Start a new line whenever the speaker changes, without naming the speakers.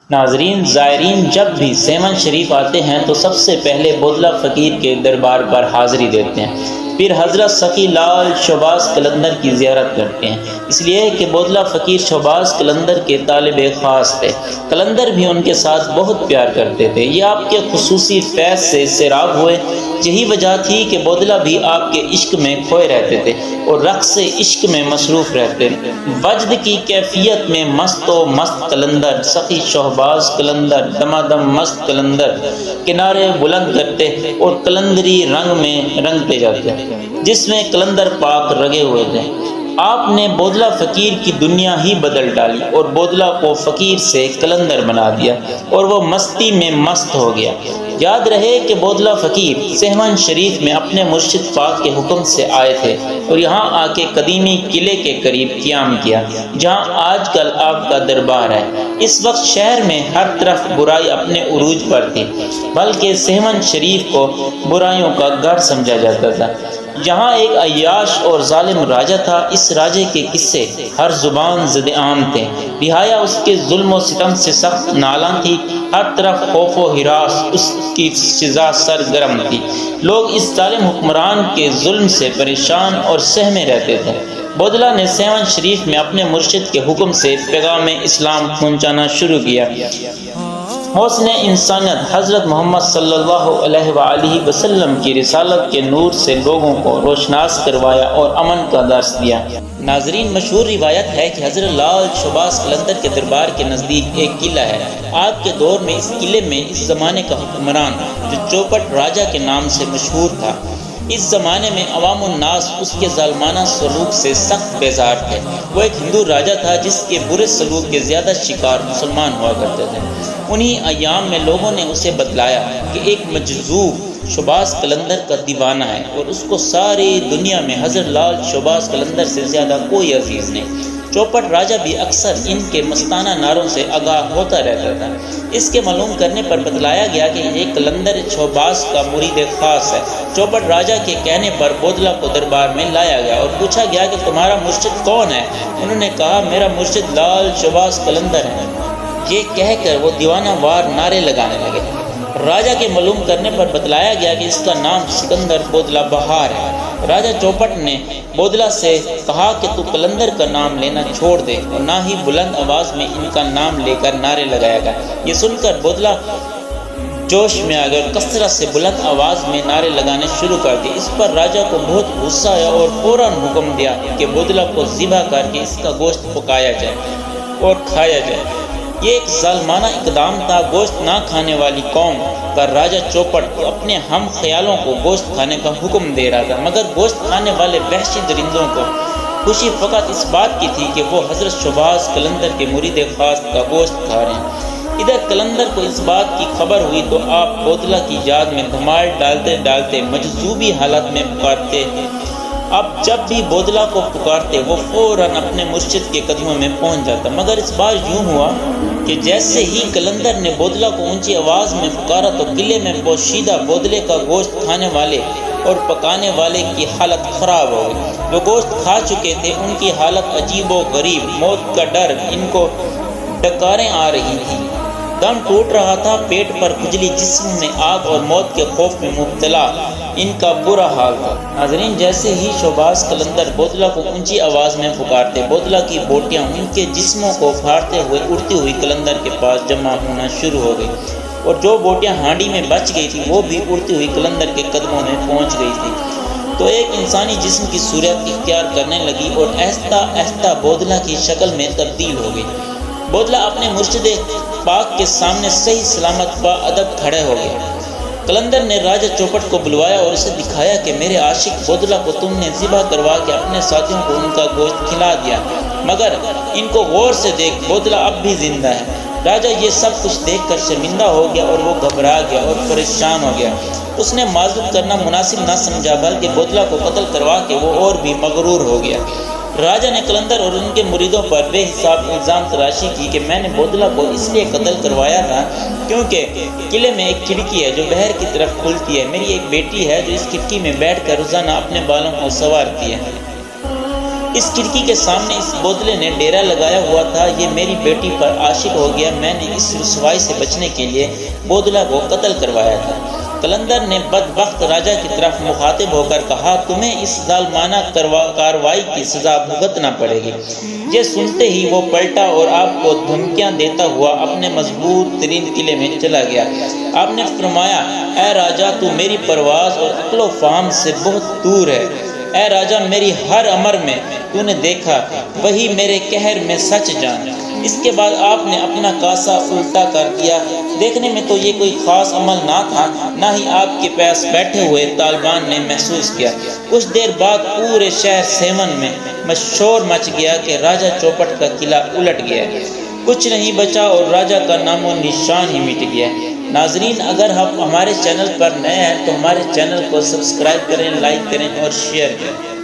ناظرین، زائرین جب بھی سیون شریف آتے ہیں تو سب سے پہلے بودلہ فقیر کے دربار پر حاضری دیتے ہیں، پھر حضرت سخی لال شہباز قلندر کی زیارت کرتے ہیں، اس لیے کہ بودلہ فقیر شہباز قلندر کے طالب خاص تھے۔ قلندر بھی ان کے ساتھ بہت پیار کرتے تھے، یہ آپ کے خصوصی فیض سے سیراب ہوئے۔ یہی وجہ تھی کہ بودلہ بھی آپ کے عشق میں کھوئے رہتے تھے اور رقص عشق میں مصروف رہتے۔ وجد کی کیفیت میں مست و مست قلندر، سخی شہباز قلندر دمادم مست قلندر کنارے بلند کرتے اور قلندری رنگ میں رنگتے جاتے، جس میں قلندر پاک رگے ہوئے تھے۔ آپ نے بودلہ فقیر کی دنیا ہی بدل ڈالی اور بودلہ کو فقیر سے قلندر بنا دیا اور وہ مستی میں مست ہو گیا۔ یاد رہے کہ بودلہ فقیر سیون شریف میں اپنے مرشد پاک کے حکم سے آئے تھے اور یہاں آ کے قدیمی قلعے کے قریب قیام کیا جہاں آج کل آپ کا دربار ہے۔ اس وقت شہر میں ہر طرف برائی اپنے عروج پر تھی، بلکہ سیون شریف کو برائیوں کا گڑھ سمجھا جاتا تھا۔ یہاں ایک عیاش اور ظالم راجہ تھا، اس راجے کے قصے ہر زبان زد عام تھے، رعایا اس کے ظلم و ستم سے سخت نالاں تھی، ہر طرف خوف و ہراس اس کی سزا سرگرم تھی۔ لوگ اس ظالم حکمران کے ظلم سے پریشان اور سہمے رہتے تھے۔ بودلہ نے سیون شریف میں اپنے مرشد کے حکم سے پیغام اسلام پہنچانا شروع کیا۔ حسن انسانیت حضرت محمد صلی اللہ علیہ وآلہ وسلم کی رسالت کے نور سے لوگوں کو روشناس کروایا اور امن کا درس دیا۔ ناظرین، مشہور روایت ہے کہ حضرت لال شہباز قلندر کے دربار کے نزدیک ایک قلعہ ہے۔ آپ کے دور میں اس قلعے میں اس زمانے کا حکمران جو چوپٹ راجہ کے نام سے مشہور تھا، اس زمانے میں عوام الناس اس کے ظالمانہ سلوک سے سخت بیزار تھے۔ وہ ایک ہندو راجہ تھا جس کے برے سلوک کے زیادہ شکار مسلمان ہوا کرتے تھے۔ انہی ایام میں لوگوں نے اسے بتلایا کہ ایک مجذوب شہباز قلندر کا دیوانہ ہے اور اس کو ساری دنیا میں حضرت لال شہباز قلندر سے زیادہ کوئی عزیز نہیں۔ چوپٹ راجہ بھی اکثر ان کے مستانہ نعروں سے آگاہ ہوتا رہتا تھا۔ اس کے معلوم کرنے پر بتلایا گیا کہ یہ قلندر شہباز کا مرید خاص ہے۔ چوپٹ راجہ کے کہنے پر بودلہ کو دربار میں لایا گیا اور پوچھا گیا کہ تمہارا مرشد کون ہے؟ انہوں نے کہا میرا مرشد لال شہباز قلندر ہے۔ یہ کہہ کر وہ دیوانہ وار نعرے لگانے لگے۔ راجہ کے معلوم کرنے پر بتلایا گیا کہ اس کا نام سکندر بودلہ بہار ہے۔ راجہ چوپٹ نے بودلہ سے کہا کہ تو قلندر کا نام لینا چھوڑ دے اور نہ ہی بلند آواز میں ان کا نام لے کر نعرے لگایا گا۔ یہ سن کر بودلہ جوش میں آ گیا اور کثرت سے بلند آواز میں نعرے لگانے شروع کر دیے۔ اس پر راجہ کو بہت غصہ آیا اور فوراً حکم دیا کہ بودلہ کو ذبح کر کے اس کا گوشت پکایا جائے اور کھایا جائے۔ یہ ایک ظالمانہ اقدام تھا۔ گوشت نہ کھانے والی قوم کا راجہ چوپٹ اپنے ہم خیالوں کو گوشت کھانے کا حکم دے رہا تھا، مگر گوشت کھانے والے وحشی درندوں کو خوشی فقط اس بات کی تھی کہ وہ حضرت شہباز قلندر کے مرید خاص کا گوشت کھا رہے ہیں۔ ادھر قلندر کو اس بات کی خبر ہوئی تو آپ بودلہ کی یاد میں دھمال ڈالتے ڈالتے مجذوبی حالت میں پکارتے۔ اب جب بھی بودلہ کو پکارتے وہ فوراً اپنے مرشد کے قدموں میں پہنچ جاتا، مگر اس بار یوں ہوا کہ جیسے ہی قلندر نے بودلہ کو اونچی آواز میں پکارا تو قلعے میں پوشیدہ بودلے کا گوشت کھانے والے اور پکانے والے کی حالت خراب ہو گئی۔ جو گوشت کھا چکے تھے ان کی حالت عجیب و غریب، موت کا ڈر ان کو ڈکاریں آ رہی تھیں، دم ٹوٹ رہا تھا، پیٹ پر کھجلی، جسم میں آگ اور موت کے خوف میں مبتلا ان کا برا حال تھا۔ ناظرین، جیسے ہی شہباز قلندر بودلہ کو اونچی آواز میں پکارتے، بودلہ کی بوٹیاں ان کے جسموں کو پھاڑتے ہوئے اڑتی ہوئی قلندر کے پاس جمع ہونا شروع ہو گئی اور جو بوٹیاں ہانڈی میں بچ گئی تھی وہ بھی اڑتی ہوئی قلندر کے قدموں میں پہنچ گئی تھی۔ تو ایک انسانی جسم کی صورت اختیار کرنے لگی اور آہستہ آہستہ بودلہ کی شکل میں تبدیل ہو گئی۔ بودلہ اپنے مرشد پاک کے سامنے صحیح سلامت با ادب کھڑے ہو گئے۔ قلندر نے راجہ چوپٹ کو بلوایا اور اسے دکھایا کہ میرے عاشق بودلہ کو تم نے ذبح کروا کے اپنے ساتھیوں کو ان کا گوشت کھلا دیا، مگر ان کو غور سے دیکھ، بودلہ اب بھی زندہ ہے۔ راجہ یہ سب کچھ دیکھ کر شرمندہ ہو گیا اور وہ گھبرا گیا اور پریشان ہو گیا۔ اس نے معذور کرنا مناسب نہ سمجھا بلکہ بودلہ کو قتل کروا کے وہ اور بھی مغرور ہو گیا۔ راجہ نے قلندر اور ان کے مریدوں پر بے حساب الزام تراشی کی کہ میں نے بودلہ کو اس لیے قتل کروایا تھا کیونکہ قلعے میں ایک کھڑکی ہے جو باہر کی طرف کھلتی ہے، میری ایک بیٹی ہے جو اس کھڑکی میں بیٹھ کر روزانہ اپنے بالوں کو سنوارتی ہے۔ اس کھڑکی کے سامنے اس بودلے نے ڈیرا لگایا ہوا تھا۔ یہ میری بیٹی پر عاشق ہو گیا، میں نے اس رسوائی سے بچنے کے لیے بودلہ کو قتل کروایا تھا۔ قلندر نے بدبخت راجہ کی طرف مخاطب ہو کر کہا، تمہیں اس ظالمانہ کارروائی کی سزا بھگتنا پڑے گی۔ یہ سنتے ہی وہ پلٹا اور آپ کو دھمکیاں دیتا ہوا اپنے مضبوط ترین قلعے میں چلا گیا۔ آپ نے فرمایا، اے راجہ، تو میری پرواز اور عقل و فہم سے بہت دور ہے۔ اے راجہ، میری ہر امر میں تو نے دیکھا، وہی میرے قہر میں سچ جان۔ اس کے بعد آپ نے اپنا کاسہ الٹا کر دیا۔ دیکھنے میں تو یہ کوئی خاص عمل نہ تھا، نہ ہی آپ کے پاس بیٹھے ہوئے طالبان نے محسوس کیا۔ کچھ دیر بعد پورے شہر سیمن میں شور مچ گیا کہ راجہ چوپٹ کا قلعہ الٹ گیا، کچھ نہیں بچا اور راجہ کا نام و نشان ہی مٹ گیا۔ ناظرین، اگر آپ ہمارے چینل پر نئے ہیں تو ہمارے چینل کو سبسکرائب کریں، لائک کریں اور شیئر کریں۔